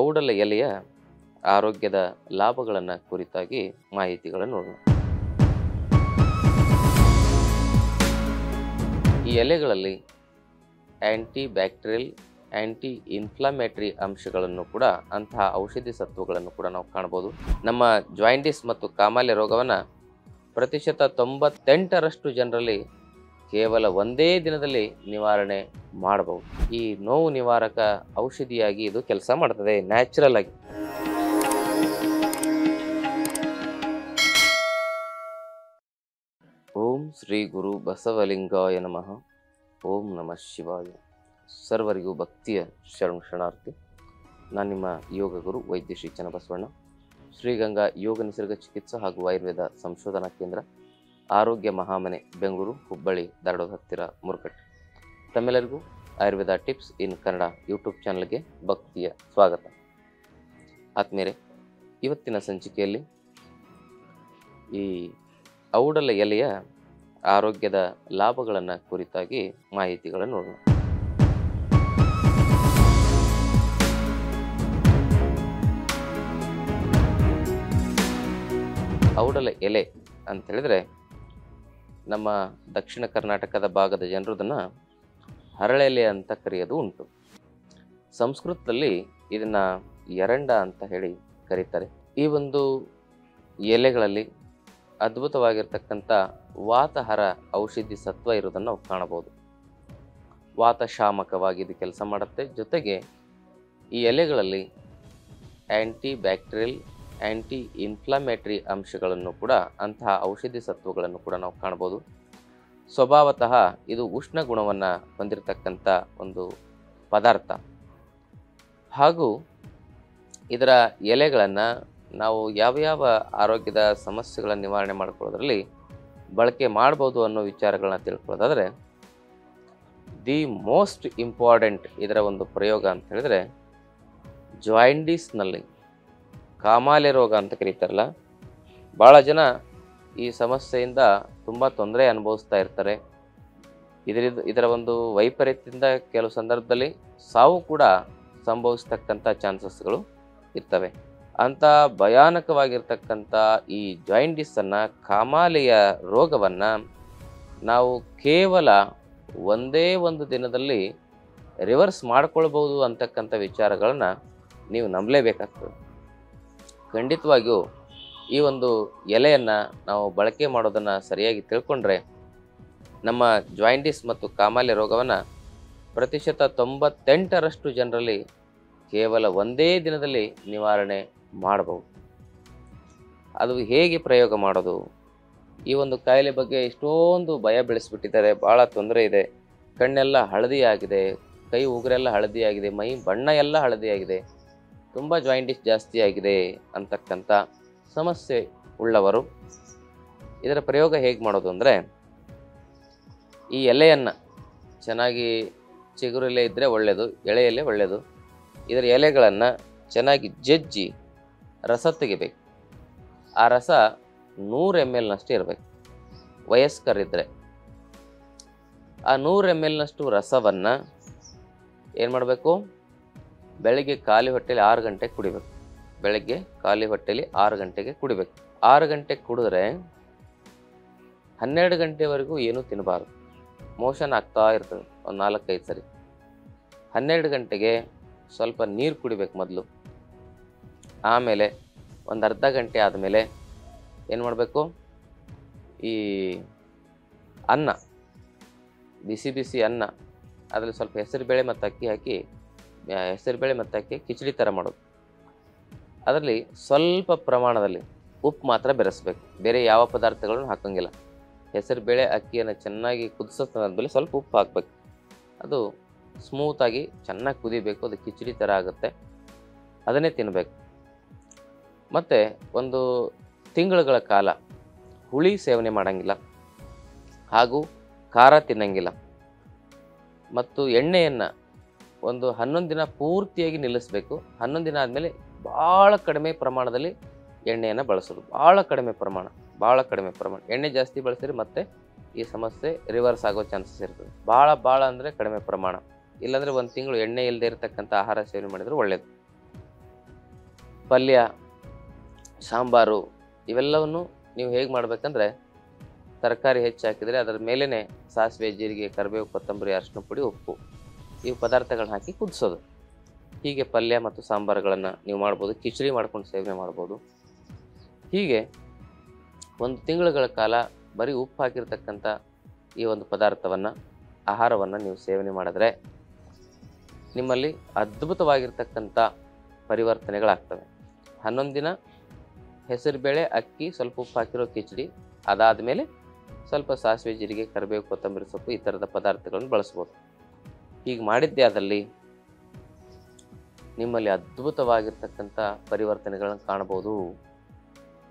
ಔಡಲ ಎಲೆಯ ಆರೋಗ್ಯದ ಲಾಭಗಳನ್ನು ಕುರಿತಾಗಿ ಮಾಹಿತಿಗಳನ್ನು ನೋಡೋಣ. ಈ ಎಲೆಗಳಲ್ಲಿ ಆ್ಯಂಟಿ ಬ್ಯಾಕ್ಟೀರಿಯಲ್ ಆ್ಯಂಟಿ ಇನ್ಫ್ಲಮೇಟರಿ ಅಂಶಗಳನ್ನು ಕೂಡ ಅಂತಹ ಔಷಧಿ ಸತ್ವಗಳನ್ನು ಕೂಡ ನಾವು ಕಾಣ್ಬೋದು. ನಮ್ಮ ಜಾಯಿಂಡಿಸ್ ಮತ್ತು ಕಾಮಾಲೆ ರೋಗವನ್ನು ಪ್ರತಿಶತ 98% ಜನರಲ್ಲಿ ಕೇವಲ ಒಂದೇ ದಿನದಲ್ಲಿ ನಿವಾರಣೆ ಮಾಡಬಹುದು. ಈ ನೋವು ನಿವಾರಕ ಔಷಧಿಯಾಗಿ ಇದು ಕೆಲಸ ಮಾಡ್ತದೆ ನ್ಯಾಚುರಲ್ ಆಗಿ. ಓಂ ಶ್ರೀ ಗುರು ಬಸವಲಿಂಗಾಯ ನಮಃ. ಓಂ ನಮಃ ಶಿವಾಯ. ಸರ್ವರಿಗೂ ಭಕ್ತಿಯ ಶರಣಾರ್ಥಿ. ನಾನು ನಿಮ್ಮ ಯೋಗ ಗುರು ವೈದ್ಯ ಶ್ರೀ ಚನ್ನಬಸವಣ್ಣ, ಶ್ರೀಗಂಗಾ ಯೋಗ ನಿಸರ್ಗ ಚಿಕಿತ್ಸಾ ಹಾಗೂ ಆಯುರ್ವೇದ ಸಂಶೋಧನಾ ಕೇಂದ್ರ, ಆರೋಗ್ಯ ಮಹಾಮನೆ, ಬೆಂಗಳೂರು, ಹುಬ್ಬಳ್ಳಿ, ಧಾರವಾಡ ಹತ್ತಿರ, ಮುರುಕಟ್ಟೆ. ತಮ್ಮೆಲ್ಲರಿಗೂ ಆಯುರ್ವೇದ ಟಿಪ್ಸ್ ಇನ್ ಕನ್ನಡ ಯೂಟ್ಯೂಬ್ ಚಾನಲ್ಗೆ ಭಕ್ತಿಯ ಸ್ವಾಗತ. ಆತ್ಮೀಯರೇ, ಇವತ್ತಿನ ಸಂಚಿಕೆಯಲ್ಲಿ ಈ ಔಡಲ ಎಲೆಯ ಆರೋಗ್ಯದ ಲಾಭಗಳನ್ನು ಕುರಿತಾಗಿ ಮಾಹಿತಿಗಳನ್ನು ನೋಡೋಣ. ಔಡಲ ಎಲೆ ಅಂತ ಹೇಳಿದ್ರೆ ನಮ್ಮ ದಕ್ಷಿಣ ಕರ್ನಾಟಕದ ಭಾಗದ ಜನರು ಇದನ್ನು ಹರಳೆಲೆ ಅಂತ ಕರೆಯೋದು ಉಂಟು. ಸಂಸ್ಕೃತದಲ್ಲಿ ಇದನ್ನು ಎರಂಡ ಅಂತ ಹೇಳಿ ಕರೀತಾರೆ. ಈ ಒಂದು ಎಲೆಗಳಲ್ಲಿ ಅದ್ಭುತವಾಗಿರ್ತಕ್ಕಂಥ ವಾತಹರ ಔಷಧಿ ಸತ್ವ ಇರೋದನ್ನು ನಾವು ಕಾಣಬಹುದು. ವಾತಶಾಮಕವಾಗಿ ಇದು ಕೆಲಸ ಮಾಡುತ್ತೆ. ಜೊತೆಗೆ ಈ ಎಲೆಗಳಲ್ಲಿ ಆ್ಯಂಟಿ ಬ್ಯಾಕ್ಟೀರಿಯಲ್ ಆ್ಯಂಟಿ ಇನ್ಫ್ಲಮೇಟರಿ ಅಂಶಗಳನ್ನು ಕೂಡ ಅಂತಹ ಔಷಧಿ ಸತ್ವಗಳನ್ನು ಕೂಡ ನಾವು ಕಾಣ್ಬೋದು. ಸ್ವಭಾವತಃ ಇದು ಉಷ್ಣ ಗುಣವನ್ನು ಹೊಂದಿರತಕ್ಕಂಥ ಒಂದು ಪದಾರ್ಥ. ಹಾಗೂ ಇದರ ಎಲೆಗಳನ್ನು ನಾವು ಯಾವ ಆರೋಗ್ಯದ ಸಮಸ್ಯೆಗಳ ನಿವಾರಣೆ ಮಾಡ್ಕೊಳ್ಳೋದ್ರಲ್ಲಿ ಬಳಕೆ ಮಾಡ್ಬೋದು ಅನ್ನೋ ವಿಚಾರಗಳನ್ನ ತಿಳ್ಕೊಳ್ಳೋದಾದರೆ, ದಿ ಮೋಸ್ಟ್ ಇಂಪಾರ್ಟೆಂಟ್ ಇದರ ಒಂದು ಪ್ರಯೋಗ ಅಂತ ಹೇಳಿದ್ರೆ ಜಾಯಿಂಡಿಸ್ನಲ್ಲಿ, ಕಾಮಾಲೆ ರೋಗ ಅಂತ ಕರೀತಾರಲ್ಲ, ಭಾಳ ಜನ ಈ ಸಮಸ್ಯೆಯಿಂದ ತುಂಬ ತೊಂದರೆ ಅನುಭವಿಸ್ತಾ ಇರ್ತಾರೆ. ಇದರ ಒಂದು ವೈಪರೀತ್ಯದಿಂದ ಕೆಲವು ಸಂದರ್ಭದಲ್ಲಿ ಸಾವು ಕೂಡ ಸಂಭವಿಸ್ತಕ್ಕಂಥ ಚಾನ್ಸಸ್ಗಳು ಇರ್ತವೆ. ಅಂಥ ಭಯಾನಕವಾಗಿರ್ತಕ್ಕಂಥ ಈ ಜಾಯಿಂಡಿಸನ್ನು, ಕಾಮಾಲೆಯ ರೋಗವನ್ನು ನಾವು ಕೇವಲ ಒಂದೇ ಒಂದು ದಿನದಲ್ಲಿ ರಿವರ್ಸ್ ಮಾಡ್ಕೊಳ್ಬೋದು ಅಂತಕ್ಕಂಥ ವಿಚಾರಗಳನ್ನ ನೀವು ನಂಬಲೇಬೇಕಾಗ್ತದೆ. ಖಂಡಿತವಾಗಿಯೂ ಈ ಒಂದು ಎಲೆಯನ್ನು ನಾವು ಬಳಕೆ ಮಾಡೋದನ್ನು ಸರಿಯಾಗಿ ತಿಳ್ಕೊಂಡ್ರೆ ನಮ್ಮ ಜಾಯಿಂಡಿಸ್ ಮತ್ತು ಕಾಮಾಲೆ ರೋಗವನ್ನು ಪ್ರತಿಶತ 98% ಜನರಲ್ಲಿ ಕೇವಲ ಒಂದೇ ದಿನದಲ್ಲಿ ನಿವಾರಣೆ ಮಾಡಬಹುದು. ಅದು ಹೇಗೆ ಪ್ರಯೋಗ ಮಾಡೋದು? ಈ ಒಂದು ಕಾಯಿಲೆ ಬಗ್ಗೆ ಎಷ್ಟೊಂದು ಭಯ ಬೆಳೆಸ್ಬಿಟ್ಟಿದ್ದಾರೆ. ಭಾಳ ತೊಂದರೆ ಇದೆ. ಕಣ್ಣೆಲ್ಲ ಹಳದಿಯಾಗಿದೆ, ಕೈ ಉಗುರೆಲ್ಲ ಹಳದಿಯಾಗಿದೆ, ಮೈ ಬಣ್ಣ ಎಲ್ಲ ಹಳದಿಯಾಗಿದೆ, ತುಂಬ ಜಾಯಿಂಡಿಸ್ ಜಾಸ್ತಿ ಆಗಿದೆ ಅಂತಕ್ಕಂಥ ಸಮಸ್ಯೆ ಉಳ್ಳವರು ಇದರ ಪ್ರಯೋಗ ಹೇಗೆ ಮಾಡೋದು ಅಂದರೆ, ಈ ಎಲೆಯನ್ನು ಚೆನ್ನಾಗಿ, ಚಿಗುರೆಲೆ ಇದ್ದರೆ ಒಳ್ಳೆಯದು, ಎಳೆ ಎಲೆ ಒಳ್ಳೆಯದು. ಇದರ ಎಲೆಗಳನ್ನು ಚೆನ್ನಾಗಿ ಜಜ್ಜಿ ರಸ ತೆಗಿಬೇಕು. ಆ ರಸ 100 ml ಇರಬೇಕು. ವಯಸ್ಕರಿದ್ದರೆ ಆ 100 ml ರಸವನ್ನು ಏನು ಮಾಡಬೇಕು? ಬೆಳಗ್ಗೆ ಖಾಲಿ ಹೊಟ್ಟೆಲಿ 6 ಗಂಟೆಗೆ ಕುಡಿಬೇಕು. ಬೆಳಗ್ಗೆ ಖಾಲಿ ಹೊಟ್ಟೆಲಿ 6 ಗಂಟೆಗೆ ಕುಡಿಬೇಕು. 6 ಗಂಟೆಗೆ ಕುಡಿದ್ರೆ 12 ಗಂಟೆವರೆಗೂ ಏನೂ ತಿನ್ನಬಾರ್ದು. ಮೋಷನ್ ಆಗ್ತಾ ಇರ್ತದೆ ಒಂದು 4-5 ಸರಿ. 12 ಗಂಟೆಗೆ ಸ್ವಲ್ಪ ನೀರು ಕುಡಿಬೇಕು ಮೊದಲು. ಆಮೇಲೆ ಒಂದು ಅರ್ಧ ಗಂಟೆ ಆದಮೇಲೆ ಏನು ಮಾಡಬೇಕು? ಈ ಅನ್ನ, ಬಿಸಿ ಬಿಸಿ ಅನ್ನ, ಅದರಲ್ಲಿ ಸ್ವಲ್ಪ ಹೆಸರುಬೇಳೆ ಮತ್ತು ಅಕ್ಕಿ ಹಾಕಿ, ಹೆಸರುಬೇಳೆ ಮತ್ತು ಅಕ್ಕಿ ಕಿಚಡಿ ಥರ ಮಾಡೋದು. ಅದರಲ್ಲಿ ಸ್ವಲ್ಪ ಪ್ರಮಾಣದಲ್ಲಿ ಉಪ್ಪು ಮಾತ್ರ ಬೆರೆಸ್ಬೇಕು. ಬೇರೆ ಯಾವ ಪದಾರ್ಥಗಳನ್ನು ಹಾಕೋಂಗಿಲ್ಲ. ಹೆಸರುಬೇಳೆ ಅಕ್ಕಿಯನ್ನು ಚೆನ್ನಾಗಿ ಕುದಿಸೋದ್ಮೇಲೆ ಸ್ವಲ್ಪ ಉಪ್ಪು ಹಾಕಬೇಕು. ಅದು ಸ್ಮೂತಾಗಿ ಚೆನ್ನಾಗಿ ಕುದಿಬೇಕು. ಅದು ಕಿಚಡಿ ಥರ ಆಗುತ್ತೆ. ಅದನ್ನೇ ತಿನ್ನಬೇಕು. ಮತ್ತು ಒಂದು ತಿಂಗಳುಗಳ ಕಾಲ ಹುಳಿ ಸೇವನೆ ಮಾಡೋಂಗಿಲ್ಲ, ಹಾಗೂ ಖಾರ ತಿನ್ನಂಗಿಲ್ಲ, ಮತ್ತು ಎಣ್ಣೆಯನ್ನು ಒಂದು 11 ದಿನ ಪೂರ್ತಿಯಾಗಿ ನಿಲ್ಲಿಸಬೇಕು. 11 ದಿನ ಆದಮೇಲೆ ಭಾಳ ಕಡಿಮೆ ಪ್ರಮಾಣದಲ್ಲಿ ಎಣ್ಣೆಯನ್ನು ಬಳಸೋದು. ಭಾಳ ಕಡಿಮೆ ಪ್ರಮಾಣ. ಎಣ್ಣೆ ಜಾಸ್ತಿ ಬಳಸಿದ್ರೆ ಮತ್ತೆ ಈ ಸಮಸ್ಯೆ ರಿವರ್ಸ್ ಆಗೋ ಚಾನ್ಸಸ್ ಇರ್ತದೆ. ಭಾಳ ಅಂದರೆ ಕಡಿಮೆ ಪ್ರಮಾಣ. ಇಲ್ಲಾಂದರೆ 1 ತಿಂಗಳು ಎಣ್ಣೆ ಇಲ್ಲದೆ ಇರತಕ್ಕಂಥ ಆಹಾರ ಸೇವನೆ ಮಾಡಿದರೆ ಒಳ್ಳೆಯದು. ಪಲ್ಯ, ಸಾಂಬಾರು ಇವೆಲ್ಲವನ್ನು ನೀವು ಹೇಗೆ ಮಾಡಬೇಕಂದ್ರೆ, ತರಕಾರಿ ಹೆಚ್ಚು ಹಾಕಿದರೆ ಅದರ ಮೇಲೇ ಸಾಸಿವೆ, ಜೀರಿಗೆ, ಕರಿಬೇವು, ಕೊತ್ತಂಬರಿ, ಅರಿಶಿನ ಪುಡಿ, ಉಪ್ಪು ಇವು ಪದಾರ್ಥಗಳನ್ನ ಹಾಕಿ ಕುದಿಸೋದು. ಹೀಗೆ ಪಲ್ಯ ಮತ್ತು ಸಾಂಬಾರುಗಳನ್ನು ನೀವು ಮಾಡ್ಬೋದು. ಕಿಚಡಿ ಮಾಡ್ಕೊಂಡು ಸೇವನೆ ಮಾಡ್ಬೋದು. ಹೀಗೆ 1 ತಿಂಗಳುಗಳ ಕಾಲ ಬರೀ ಉಪ್ಪು ಹಾಕಿರ್ತಕ್ಕಂಥ ಈ ಒಂದು ಪದಾರ್ಥವನ್ನು, ಆಹಾರವನ್ನು ನೀವು ಸೇವನೆ ಮಾಡಿದ್ರೆ ನಿಮ್ಮಲ್ಲಿ ಅದ್ಭುತವಾಗಿರ್ತಕ್ಕಂಥ ಪರಿವರ್ತನೆಗಳಾಗ್ತವೆ. 11 ದಿನ ಹೆಸರುಬೇಳೆ, ಅಕ್ಕಿ, ಸ್ವಲ್ಪ ಉಪ್ಪು ಹಾಕಿರೋ ಕಿಚಡಿ, ಅದಾದಮೇಲೆ ಸ್ವಲ್ಪ ಸಾಸಿವೆ, ಜೀರಿಗೆ, ಕರಿಬೇವು, ಕೊತ್ತಂಬರಿ ಸೊಪ್ಪು ಈ ಥರದ ಪದಾರ್ಥಗಳನ್ನು ಬಳಸ್ಬೋದು. ಹೀಗೆ ಮಾಡಿದ್ದೇ ಆದಲ್ಲಿ ನಿಮ್ಮಲ್ಲಿ ಅದ್ಭುತವಾಗಿರ್ತಕ್ಕಂಥ ಪರಿವರ್ತನೆಗಳನ್ನು ಕಾಣ್ಬೋದು.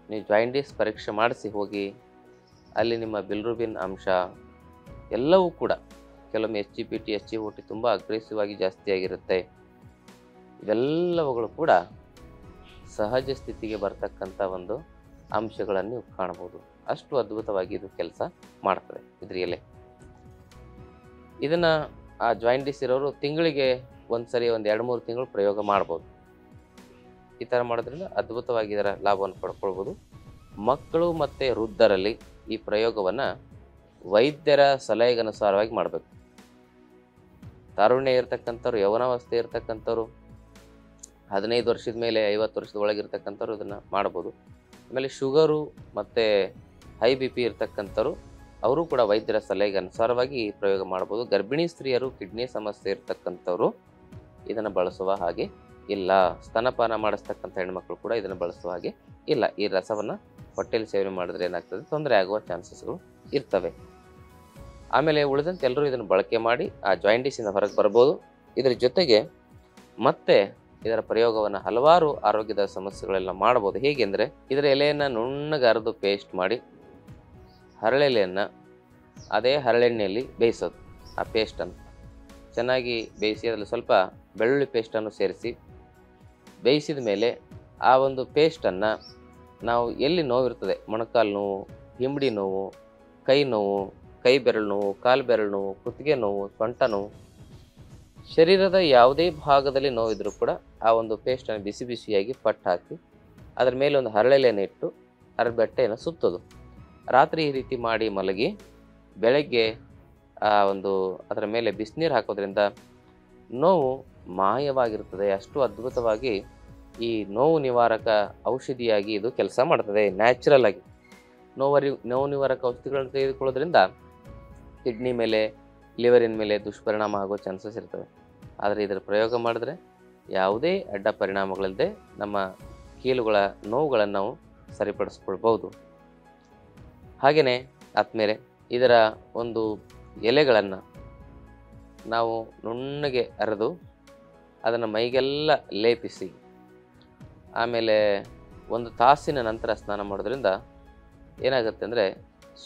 ನೀವು ಜಾಯಿಂಡೀಸ್ ಪರೀಕ್ಷೆ ಮಾಡಿಸಿ ಹೋಗಿ, ಅಲ್ಲಿ ನಿಮ್ಮ ಬಿಲಿರುಬಿನ್ ಅಂಶ ಎಲ್ಲವೂ ಕೂಡ, ಕೆಲವೊಮ್ಮೆ SGPT, SGOT ತುಂಬ ಅಗ್ರೆಸಿವ್ ಆಗಿ ಜಾಸ್ತಿ ಆಗಿರುತ್ತೆ. ಇವೆಲ್ಲವುಗಳು ಕೂಡ ಸಹಜ ಸ್ಥಿತಿಗೆ ಬರ್ತಕ್ಕಂಥ ಒಂದು ಅಂಶಗಳನ್ನು ನೀವು ಕಾಣ್ಬೋದು. ಅಷ್ಟು ಅದ್ಭುತವಾಗಿ ಇದು ಕೆಲಸ ಮಾಡ್ತದೆ ಇದ್ರ ಎಲೆ. ಇದನ್ನು ಆ ಜಾಯಿಂಡೀಸ್ ಇರೋರು ತಿಂಗಳಿಗೆ ಒಂದು ಸರಿ 1-2-3 ತಿಂಗಳು ಪ್ರಯೋಗ ಮಾಡ್ಬೋದು. ಈ ಥರ ಮಾಡೋದ್ರಿಂದ ಅದ್ಭುತವಾಗಿ ಇದರ ಲಾಭವನ್ನು ಪಡ್ಕೊಳ್ಬೋದು. ಮಕ್ಕಳು ಮತ್ತು ವೃದ್ಧರಲ್ಲಿ ಈ ಪ್ರಯೋಗವನ್ನು ವೈದ್ಯರ ಸಲಹೆಗನುಸಾರವಾಗಿ ಮಾಡಬೇಕು. ತಾರುಣ್ಯ ಇರತಕ್ಕಂಥವ್ರು, ಯೌವನಾವಸ್ಥೆ ಇರತಕ್ಕಂಥವ್ರು, 15 ವರ್ಷದ ಮೇಲೆ 50 ವರ್ಷದ ಒಳಗಿರ್ತಕ್ಕಂಥವ್ರು ಇದನ್ನು ಮಾಡ್ಬೋದು. ಆಮೇಲೆ ಶುಗರು ಮತ್ತು ಹೈ BP ಇರ್ತಕ್ಕಂಥವ್ರು ಅವರು ಕೂಡ ವೈದ್ಯರ ಸಲಹೆಗೆ ಅನುಸಾರವಾಗಿ ಈ ಪ್ರಯೋಗ ಮಾಡ್ಬೋದು. ಗರ್ಭಿಣಿ ಸ್ತ್ರೀಯರು, ಕಿಡ್ನಿ ಸಮಸ್ಯೆ ಇರ್ತಕ್ಕಂಥವ್ರು ಇದನ್ನು ಬಳಸುವ ಹಾಗೆ ಇಲ್ಲ. ಸ್ತನಪಾನ ಮಾಡಿಸ್ತಕ್ಕಂಥ ಹೆಣ್ಮಕ್ಳು ಕೂಡ ಇದನ್ನು ಬಳಸುವ ಹಾಗೆ ಇಲ್ಲ. ಈ ರಸವನ್ನು ಹೊಟ್ಟೆಯಲ್ಲಿ ಸೇವನೆ ಮಾಡಿದ್ರೆ ಏನಾಗ್ತದೆ, ತೊಂದರೆ ಆಗುವ ಚಾನ್ಸಸ್ಗಳು ಇರ್ತವೆ. ಆಮೇಲೆ ಉಳಿದಂತೆ ಎಲ್ಲರೂ ಇದನ್ನು ಬಳಕೆ ಮಾಡಿ ಆ ಜಾಯಿಂಡೀಸಿಂದ ಹೊರಗೆ ಬರ್ಬೋದು. ಇದರ ಜೊತೆಗೆ ಮತ್ತೆ ಇದರ ಪ್ರಯೋಗವನ್ನು ಹಲವಾರು ಆರೋಗ್ಯದ ಸಮಸ್ಯೆಗಳೆಲ್ಲ ಮಾಡ್ಬೋದು. ಹೇಗೆಂದರೆ, ಇದರ ಎಲೆಯನ್ನು ನುಣ್ಣಗೆ ಅರೆದು ಪೇಸ್ಟ್ ಮಾಡಿ, ಹರಳೆಲೆಯನ್ನು ಅದೇ ಹರಳೆಣ್ಣೆಯಲ್ಲಿ ಬೇಯಿಸೋದು. ಆ ಪೇಸ್ಟನ್ನು ಚೆನ್ನಾಗಿ ಬೇಯಿಸಿ ಅದರಲ್ಲಿ ಸ್ವಲ್ಪ ಬೆಳ್ಳುಳ್ಳಿ ಪೇಸ್ಟನ್ನು ಸೇರಿಸಿ ಬೇಯಿಸಿದ ಮೇಲೆ ಆ ಒಂದು ಪೇಸ್ಟನ್ನು ನಾವು ಎಲ್ಲಿ ನೋವಿರ್ತದೆ, ಮೊಣಕಾಲು ನೋವು, ಹಿಂಬಡಿ ನೋವು, ಕೈ ನೋವು, ಕೈ ಬೆರಳು ನೋವು, ಕಾಲು ಬೆರಳು ನೋವು, ಕುತ್ತಿಗೆ ನೋವು, ಸೊಂಟ ನೋವು, ಶರೀರದ ಯಾವುದೇ ಭಾಗದಲ್ಲಿ ನೋವಿದ್ರೂ ಕೂಡ ಆ ಒಂದು ಪೇಸ್ಟನ್ನು ಬಿಸಿ ಬಿಸಿಯಾಗಿ ಪಟ್ಟು ಹಾಕಿ ಅದರ ಮೇಲೆ ಒಂದು ಹರಳೆಲೆಯನ್ನು ಇಟ್ಟು ಬಟ್ಟೆಯನ್ನು ಸುತ್ತೋದು. ರಾತ್ರಿ ಈ ರೀತಿ ಮಾಡಿ ಮಲಗಿ ಬೆಳಗ್ಗೆ ಅದರ ಮೇಲೆ ಬಿಸಿನೀರು ಹಾಕೋದ್ರಿಂದ ನೋವು ಮಾಯವಾಗಿರ್ತದೆ. ಅಷ್ಟು ಅದ್ಭುತವಾಗಿ ಈ ನೋವು ನಿವಾರಕ ಔಷಧಿಯಾಗಿ ಇದು ಕೆಲಸ ಮಾಡ್ತದೆ. ನ್ಯಾಚುರಲ್ ಆಗಿ ನೋವು ನಿವಾರಕ ಔಷಧಿಗಳನ್ನು ತೆಗೆದುಕೊಳ್ಳೋದ್ರಿಂದ ಕಿಡ್ನಿ ಮೇಲೆ, ಲಿವರಿನ ಮೇಲೆ ದುಷ್ಪರಿಣಾಮ ಆಗೋ ಚಾನ್ಸಸ್ ಇರ್ತವೆ. ಆದರೆ ಇದರ ಪ್ರಯೋಗ ಮಾಡಿದ್ರೆ ಯಾವುದೇ ಅಡ್ಡ ಪರಿಣಾಮಗಳಿಲ್ಲದೆ ನಮ್ಮ ಕೀಲುಗಳ ನೋವುಗಳನ್ನು ನಾವು ಸರಿಪಡಿಸ್ಕೊಳ್ಬೋದು. ಹಾಗೆಯೇ ಆದಮೇಲೆ ಇದರ ಒಂದು ಎಲೆಗಳನ್ನು ನಾವು ನುಣ್ಣಗೆ ಅರೆದು ಅದನ್ನು ಮೈಗೆಲ್ಲ ಲೇಪಿಸಿ ಆಮೇಲೆ 1 ತಾಸಿನ ನಂತರ ಸ್ನಾನ ಮಾಡೋದ್ರಿಂದ ಏನಾಗುತ್ತೆ ಅಂದರೆ,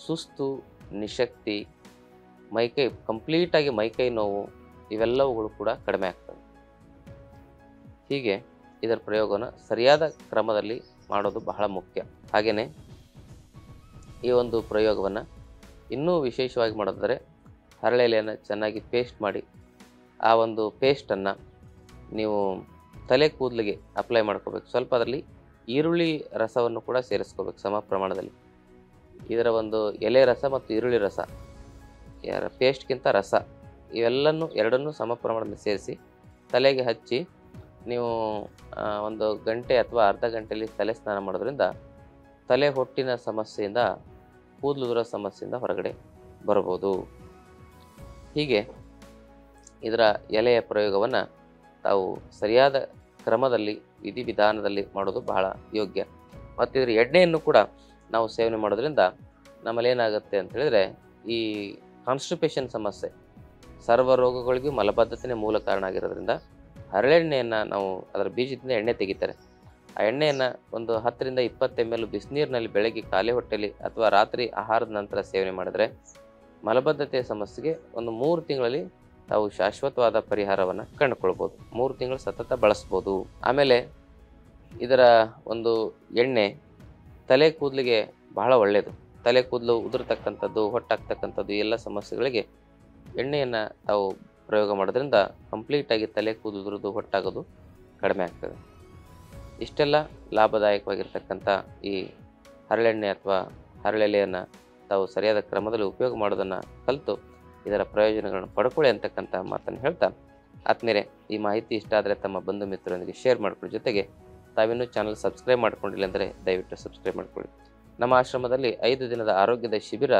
ಸುಸ್ತು, ನಿಶಕ್ತಿ, ಮೈಕೈ ಕಂಪ್ಲೀಟಾಗಿ ಮೈಕೈ ನೋವು ಇವೆಲ್ಲವುಗಳು ಕೂಡ ಕಡಿಮೆ ಆಗ್ತವೆ. ಹೀಗೆ ಇದರ ಪ್ರಯೋಗನ ಸರಿಯಾದ ಕ್ರಮದಲ್ಲಿ ಮಾಡೋದು ಬಹಳ ಮುಖ್ಯ. ಹಾಗೆಯೇ ಈ ಒಂದು ಪ್ರಯೋಗವನ್ನು ಇನ್ನೂ ವಿಶೇಷವಾಗಿ ಮಾಡೋದಾದರೆ, ಹರಳೆಲೆಯನ್ನು ಚೆನ್ನಾಗಿ ಪೇಸ್ಟ್ ಮಾಡಿ ಆ ಒಂದು ಪೇಸ್ಟನ್ನು ನೀವು ತಲೆ ಕೂದಲಿಗೆ ಅಪ್ಲೈ ಮಾಡ್ಕೋಬೇಕು. ಸ್ವಲ್ಪ ಅದರಲ್ಲಿ ಈರುಳ್ಳಿ ರಸವನ್ನು ಕೂಡ ಸೇರಿಸ್ಕೋಬೇಕು ಸಮ ಪ್ರಮಾಣದಲ್ಲಿ. ಇದರ ಒಂದು ಎಲೆ ರಸ ಮತ್ತು ಈರುಳ್ಳಿ ರಸ, ಪೇಸ್ಟ್ಗಿಂತ ರಸ ಎರಡನ್ನೂ ಸಮ ಪ್ರಮಾಣದಲ್ಲಿ ಸೇರಿಸಿ ತಲೆಗೆ ಹಚ್ಚಿ ನೀವು 1 ಗಂಟೆ ಅಥವಾ ಅರ್ಧ ಗಂಟೆಯಲ್ಲಿ ತಲೆ ಸ್ನಾನ ಮಾಡೋದ್ರಿಂದ ತಲೆ ಹೊಟ್ಟಿನ ಸಮಸ್ಯೆಯಿಂದ, ಕೂದಲುದುರ ಸಮಸ್ಯೆಯಿಂದ ಹೊರಗಡೆ ಬರ್ಬೋದು. ಹೀಗೆ ಇದರ ಎಲೆಯ ಪ್ರಯೋಗವನ್ನು ತಾವು ಸರಿಯಾದ ಕ್ರಮದಲ್ಲಿ, ವಿಧಿವಿಧಾನದಲ್ಲಿ ಮಾಡೋದು ಬಹಳ ಯೋಗ್ಯ. ಮತ್ತು ಇದರ ಎಣ್ಣೆಯನ್ನು ಕೂಡ ನಾವು ಸೇವನೆ ಮಾಡೋದ್ರಿಂದ ನಮ್ಮಲ್ಲಿ ಏನಾಗುತ್ತೆ ಅಂತ ಹೇಳಿದರೆ, ಈ ಕಾನ್ಸ್ಟಿಪೇಷನ್ ಸಮಸ್ಯೆ, ಸರ್ವ ರೋಗಗಳಿಗೂ ಮಲಬದ್ಧತೆನೇ ಮೂಲ ಕಾರಣ ಆಗಿರೋದ್ರಿಂದ ಹರಳೆಣ್ಣೆಯನ್ನು ನಾವು ಅದರ ಬೀಜದಿಂದ ಎಣ್ಣೆ ತೆಗಿತಾರೆ. ಆ ಎಣ್ಣೆಯನ್ನು 10ರಿಂದ 20 ml ಬಿಸಿನೀರಿನಲ್ಲಿ ಬೆಳಗ್ಗೆ ಖಾಲಿ ಹೊಟ್ಟೆಯಲ್ಲಿ ಅಥವಾ ರಾತ್ರಿ ಆಹಾರದ ನಂತರ ಸೇವನೆ ಮಾಡಿದರೆ ಮಲಬದ್ಧತೆಯ ಸಮಸ್ಯೆಗೆ 3 ತಿಂಗಳಲ್ಲಿ ತಾವು ಶಾಶ್ವತವಾದ ಪರಿಹಾರವನ್ನು ಕಂಡುಕೊಳ್ಬೋದು. 3 ತಿಂಗಳು ಸತತ ಬಳಸ್ಬೋದು. ಆಮೇಲೆ ಇದರ ಒಂದು ಎಣ್ಣೆ ತಲೆ ಕೂದಲಿಗೆ ಬಹಳ ಒಳ್ಳೆಯದು. ತಲೆ ಕೂದಲು ಉದುರ್ತಕ್ಕಂಥದ್ದು, ಹೊಟ್ಟಾಗ್ತಕ್ಕಂಥದ್ದು ಎಲ್ಲ ಸಮಸ್ಯೆಗಳಿಗೆ ಎಣ್ಣೆಯನ್ನು ತಾವು ಪ್ರಯೋಗ ಮಾಡೋದ್ರಿಂದ ಕಂಪ್ಲೀಟಾಗಿ ತಲೆ ಕೂದಲು ಉದುರೋದು, ಹೊಟ್ಟಾಗೋದು ಕಡಿಮೆ ಆಗ್ತದೆ. ಇಷ್ಟೆಲ್ಲ ಲಾಭದಾಯಕವಾಗಿರ್ತಕ್ಕಂಥ ಈ ಹರಳೆಣ್ಣೆ ಅಥವಾ ಹರಳೆಲೆಯನ್ನು ತಾವು ಸರಿಯಾದ ಕ್ರಮದಲ್ಲಿ ಉಪಯೋಗ ಮಾಡೋದನ್ನು ಕಲಿತು ಇದರ ಪ್ರಯೋಜನಗಳನ್ನು ಪಡ್ಕೊಳ್ಳಿ ಅಂತಕ್ಕಂಥ ಮಾತನ್ನು ಹೇಳ್ತಾ, ಆದ್ಮೇಲೆ ಈ ಮಾಹಿತಿ ಇಷ್ಟ ಆದರೆ ತಮ್ಮ ಬಂಧು ಮಿತ್ರರೊಂದಿಗೆ ಶೇರ್ ಮಾಡ್ಕೊಳ್ಳಿ. ಜೊತೆಗೆ ತಾವಿನ್ನೂ ಚಾನಲ್ ಸಬ್ಸ್ಕ್ರೈಬ್ ಮಾಡ್ಕೊಂಡಿಲ್ಲ ಅಂದರೆ ದಯವಿಟ್ಟು ಸಬ್ಸ್ಕ್ರೈಬ್ ಮಾಡ್ಕೊಳ್ಳಿ. ನಮ್ಮ ಆಶ್ರಮದಲ್ಲಿ 5 ದಿನದ ಆರೋಗ್ಯದ ಶಿಬಿರ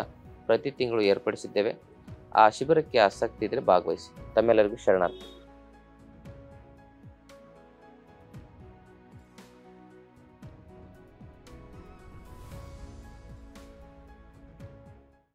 ಪ್ರತಿ ತಿಂಗಳು ಏರ್ಪಡಿಸಿದ್ದೇವೆ. ಆ ಶಿಬಿರಕ್ಕೆ ಆಸಕ್ತಿ ಇದ್ದರೆ ಭಾಗವಹಿಸಿ. ತಮ್ಮೆಲ್ಲರಿಗೂ ಶರಣಾರ್ಥಿ.